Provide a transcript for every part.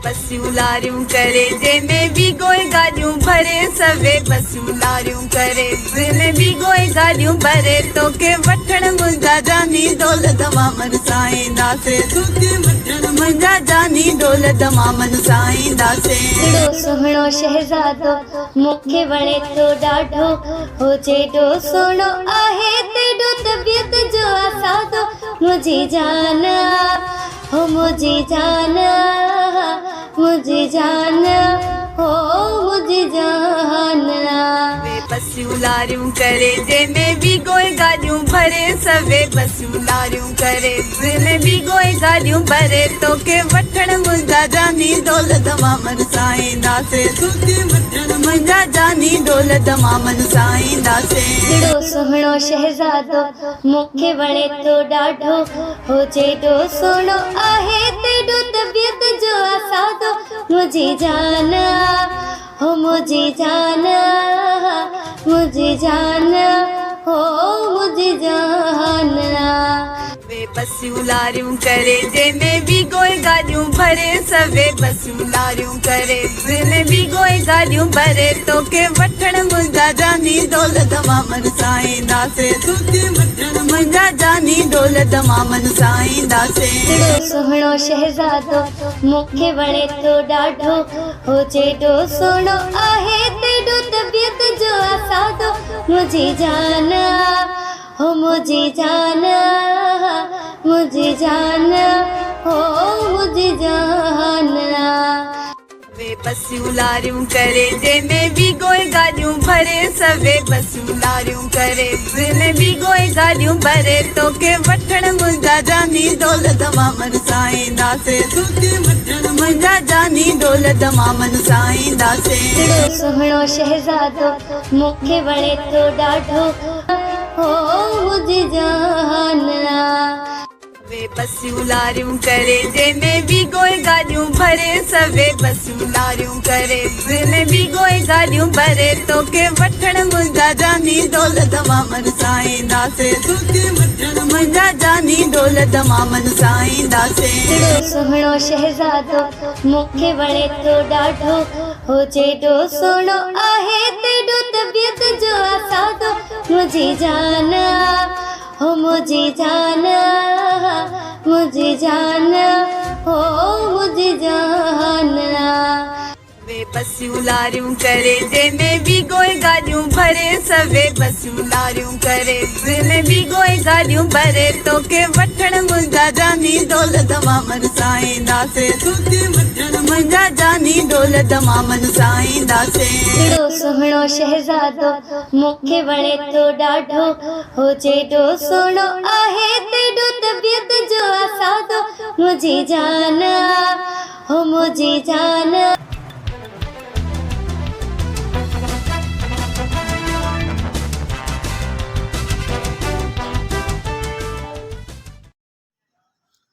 बसियूं लारियूं करे जंहिंमें बि गोए गाॾियूं भरे सवे बसियूं लारियूं करे जंहिंमें बि गोए गाॾियूं भरे तोखे वठण मुंहिंजा जानी दौलत मामन सां ईंदासीं तोखे वठण मुंहिंजा जानी दौलत मामन सां ईंदासीं। एॾो सुहिणो शहज़ादो मूंखे वणे थो ॾाढो हो जेॾो सुहिणो आहे तेॾो तबियत जो आसादो मुंहिंजी जान हो मुंहिंजी जान मुंहिंजी जान हो मुंहिंजी जान। बसियूं लारियूं करे जंहिंमें बि गोए गाॾियूं भरे सवे बसियूं लारियूं करे जंहिंमें बि गोए गाॾियूं भरे तोखे वठण मुंहिंजा जानी दौलत मामन सां ईंदासीं तोखे वठण मुंहिंजा जानी दौलत मामन सां ईंदासीं। एॾो सुहिणो शहज़ादो मूंखे वणे थो ॾाढो हो जेॾो सुहिणो आहे तेॾो तबियत जो आसादो मुंहिंजी जान हो मुंहिंजी जान मुंहिंजी जान हो मुंहिंजी जान। बसियूं लारियूं करे जंहिंमें बि गोए गाॾियूं भरे सवे बसियूं लारियूं करे जंहिंमें बि गोए गाॾियूं भरे तोखे वठण मुंहिंजा जानी दौलत मामन सां ईंदासीं तोखे वठण मुंहिंजा जानी दौलत मामन सां ईंदासीं। एॾो सुहिणो शहज़ादो मूंखे वणे थो ॾाढो हो जेॾो सुहिणो आहे तेॾो तबियत जो आसादो मुंहिंजी जान हो मुंहिंजी जान मुंहिंजी जान हो मुंहिंजी जान। बसियूं लारियूं करे जंहिंमें बि गोए गाॾियूं भरे सवे बसियूं लारियूं करे जंहिंमें बि गोए गाॾियूं भरे तोखे वठण मुंहिंजा जानी दौलत मामन सां ईंदासीं तोखे वठण मुंहिंजा जानी दौलत मामन सां ईंदासीं। एॾो सुहिणो शहज़ादो मूंखे वणे थो ॾाढो हो मुंहिंजी जान। बसियूं लारियूं करे जंहिंमें बि गोए गाॾियूं भरे सवे बसियूं लारियूं करे जंहिंमें बि गोए गाॾियूं भरे तोखे वठण मुंहिंजा जानी दौलत मामन सां ईंदासीं तोखे वठण मुंहिंजा जानी दौलत मामन सां ईंदासीं। एॾो सुहिणो शहज़ादो मूंखे वणे थो ॾाढो हो जेॾो सुहिणो आहे तेॾो तबियत जो आसादो मुंहिंजी जान हो मुंहिंजी जान मुंहिंजी जान हो मुंहिंजी जान। बसियूं लारियूं करे जंहिंमें बि गोए गाॾियूं भरे सवे बसियूं लारियूं करे जंहिंमें बि गोए गाॾियूं भरे तोखे वठण मुंहिंजा जानी दौलत मामन सां ईंदासीं तोखे वठण मुंहिंजा जानी दौलत मामन सां ईंदासीं। एॾो सुहिणो शहज़ादो मूंखे वणे थो ॾाढो हो जेॾो सुहिणो आहे तेॾो तबियत जो आसादो मुंहिंजी जान हो मुंहिंजी जान।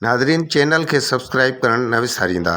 नादरीन चैनल खे सब्सक्राइब करण न विसारींदा।